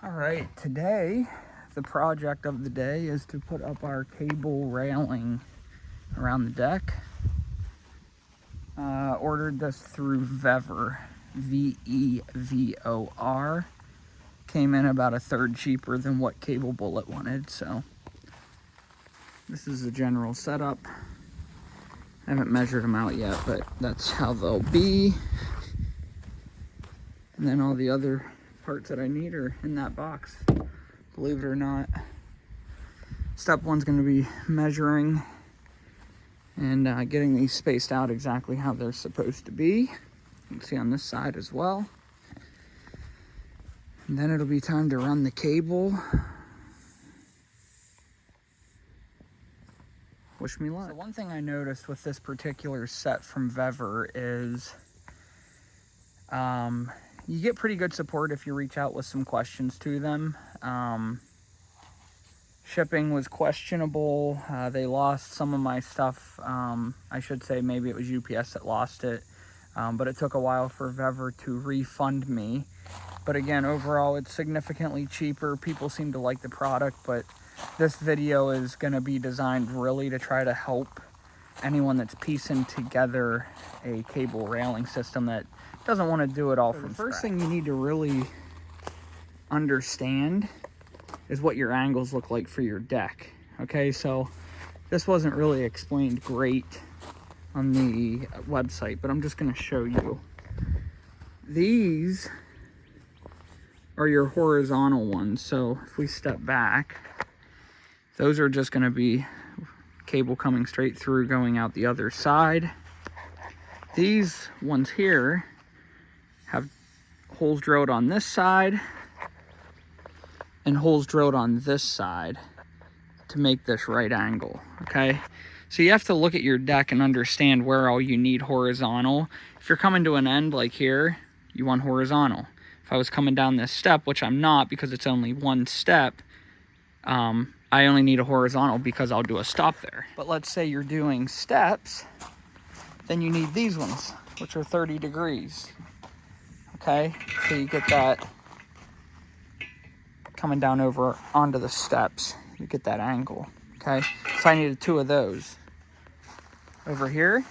All right, today the project of the day is to put up our cable railing around the deck. Ordered this through Vevor, Vevor. Came in about a third cheaper than what Cable Bullet wanted, so this is the general setup. I haven't measured them out yet, but that's how they'll be. And then all the other parts that I need are in that box, believe it or not. Step one's going to be measuring and getting these spaced out exactly how they're supposed to be. You can see on this side as well. And then it'll be time to run the cable. Wish me luck. So one thing I noticed with this particular set from Vevor is you get pretty good support if you reach out with some questions to them. Shipping was questionable. They lost some of my stuff. I should say maybe it was UPS that lost it. But it took a while for Vevor to refund me. But again, overall, it's significantly cheaper. People seem to like the product, but this video is going to be designed really to try to help anyone that's piecing together a cable railing system that doesn't want to do it all from scratch. The first thing you need to really understand is what your angles look like for your deck. Okay, so this wasn't really explained great on the website, but I'm just going to show you. These are your horizontal ones. So if we step back, those are just going to be cable coming straight through, going out the other side. These ones here have holes drilled on this side and holes drilled on this side to make this right angle, okay? So you have to look at your deck and understand where all you need horizontal. If you're coming to an end like here, you want horizontal. If I was coming down this step, which I'm not because it's only one step, I only need a horizontal because I'll do a stop there. But let's say you're doing steps, then you need these ones, which are 30 degrees. Okay, so you get that coming down over onto the steps. You get that angle, okay? So I needed two of those. Over here,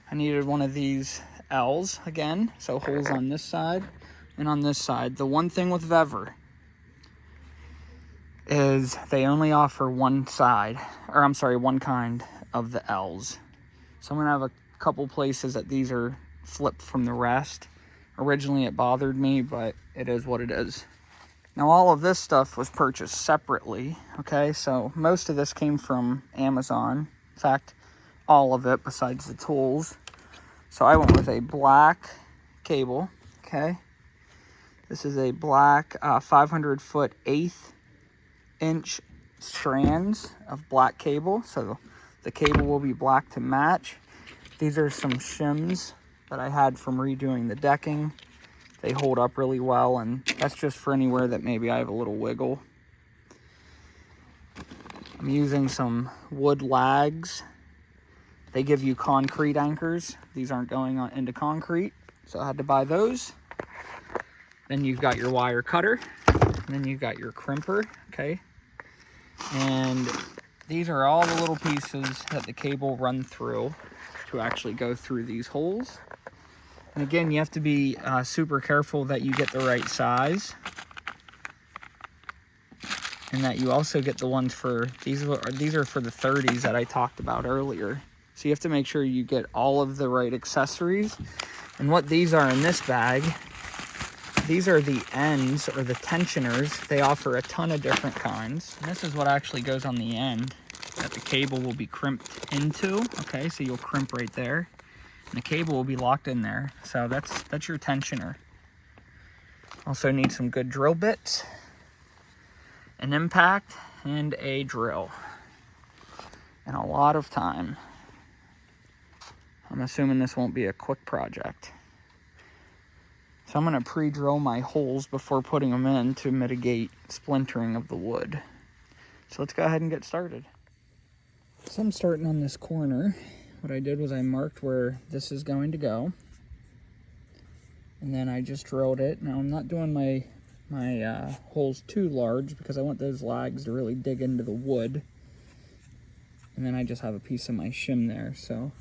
I needed one of these L's again, so holes on this side and on this side. The one thing with Vevor is they only offer one side, or I'm sorry, one kind of the L's. So I'm gonna have a couple places that these are flipped from the rest. Originally it bothered me, but it is what it is. Now all of this stuff was purchased separately, okay? So most of this came from Amazon. In fact, all of it besides the tools. So I went with a black cable, okay? This is a black 500-foot 1/8-inch strands of black cable. So the cable will be black to match. These are some shims that I had from redoing the decking. They hold up really well, and that's just for anywhere that maybe I have a little wiggle. I'm using some wood lags. They give you concrete anchors. These aren't going on into concrete, so I had to buy those. Then you've got your wire cutter, and then you've got your crimper, okay? And these are all the little pieces that the cable run through to actually go through these holes. And again, you have to be super careful that you get the right size, and that you also get the ones for, these are for the 30s that I talked about earlier. So you have to make sure you get all of the right accessories. And what these are in this bag, these are the ends, or the tensioners. They offer a ton of different kinds. And this is what actually goes on the end that the cable will be crimped into. Okay, so you'll crimp right there. And the cable will be locked in there. So that's your tensioner. Also need some good drill bits, an impact, and a drill. And a lot of time. I'm assuming this won't be a quick project. So I'm going to pre-drill my holes before putting them in to mitigate splintering of the wood. So let's go ahead and get started. So I'm starting on this corner. What I did was I marked where this is going to go. And then I just drilled it. Now I'm not doing my my holes too large because I want those lags to really dig into the wood. And then I just have a piece of my shim there, so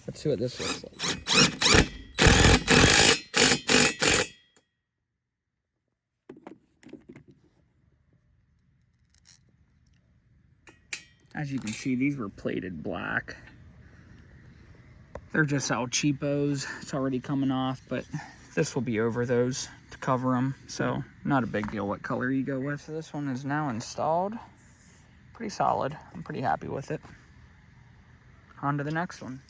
let's see what this looks like. As you can see, these were plated black. They're just all cheapos. It's already coming off, but this will be over those to cover them, so not a big deal what color you go with. So this one is now installed. Pretty solid. I'm pretty happy with it. On to the next one.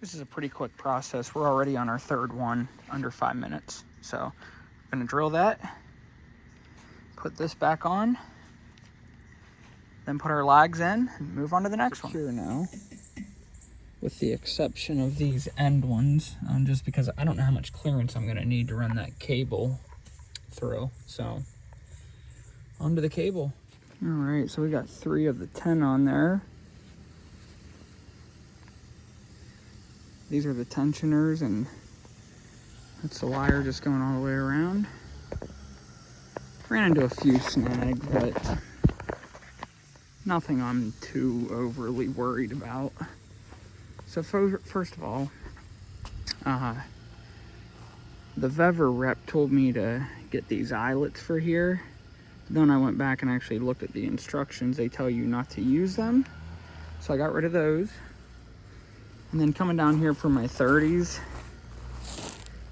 This is a pretty quick process. We're already on our third one, under 5 minutes. So I'm gonna drill that, put this back on, then put our lags in and move on to the next one. Here now, with the exception of these end ones, just because I don't know how much clearance I'm gonna need to run that cable through. So onto the cable. All right, so we got 3 of the 10 on there. These are the tensioners, and that's the wire just going all the way around. Ran into a few snags, but nothing I'm too overly worried about. So first of all, the Vevor rep told me to get these eyelets for here. Then I went back and actually looked at the instructions. They tell you not to use them. So I got rid of those. And then coming down here for my 30s,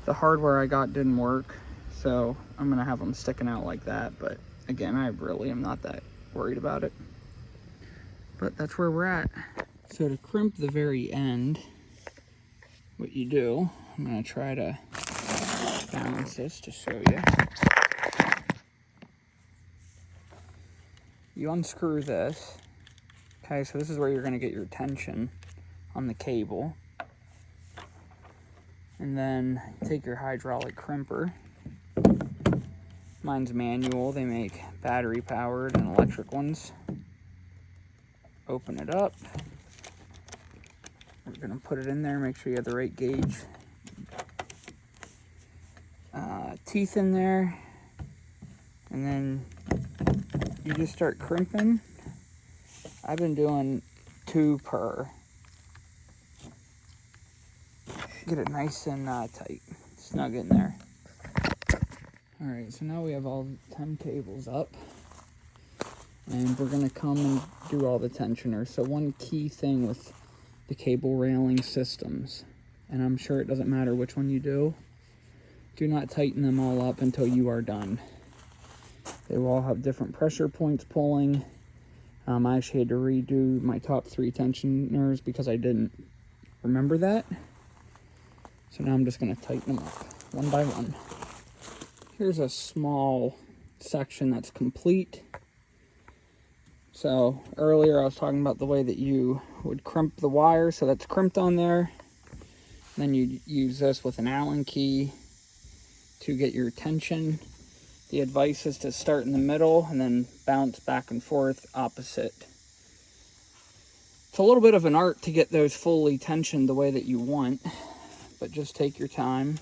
the hardware I got didn't work, so I'm gonna have them sticking out like that. But again, I really am not that worried about it. But that's where we're at. So to crimp the very end, what you do, I'm gonna try to balance this to show you. You unscrew this. Okay, so this is where you're gonna get your tension on the cable. And then take your hydraulic crimper. Mine's manual. They make battery powered and electric ones. Open it up. We're gonna put it in there, make sure you have the right gauge. Teeth in there. And then you just start crimping. I've been doing 2 per. Get it nice and tight, snug in there. All right, so now we have all 10 cables up, and we're gonna come and do all the tensioners. So one key thing with the cable railing systems, and I'm sure it doesn't matter which one you do not tighten them all up until you are done. They will all have different pressure points pulling. I actually had to redo my top 3 tensioners because I didn't remember that. So now I'm just going to tighten them up one by one. Here's a small section that's complete. So earlier I was talking about the way that you would crimp the wire, so that's crimped on there. Then you use this with an Allen key to get your tension. The advice is to start in the middle and then bounce back and forth opposite. It's a little bit of an art to get those fully tensioned the way that you want, but just take your time,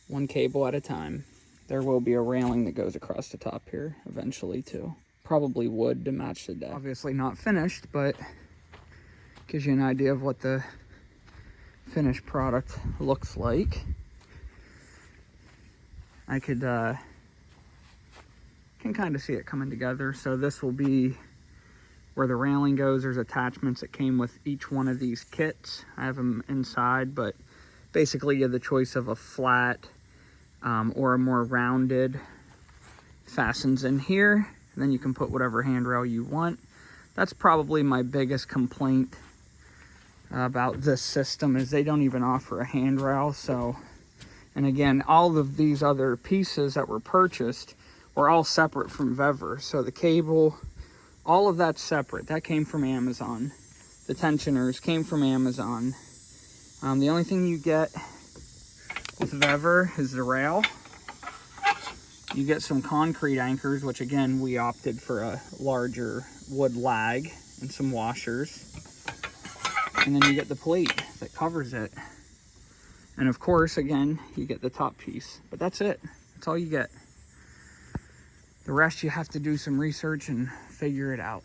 one cable at a time. There will be a railing that goes across the top here eventually too. Probably wood to match the deck. Obviously not finished, but gives you an idea of what the finished product looks like. I could can kind of see it coming together. So this will be where the railing goes. There's attachments that came with each one of these kits. I have them inside, but basically you have the choice of a flat or a more rounded. Fastens in here, and then you can put whatever handrail you want. That's probably my biggest complaint about this system, is they don't even offer a handrail. So, and again, all of these other pieces that were purchased were all separate from Vevor. So the cable, all of that's separate. That came from Amazon. The tensioners came from Amazon. The only thing you get with Vevor is the rail. You get some concrete anchors, which again, we opted for a larger wood lag, and some washers. And then you get the plate that covers it. And of course, again, you get the top piece. But that's it. That's all you get. The rest you have to do some research and figure it out.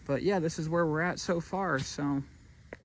But yeah, this is where we're at so far. So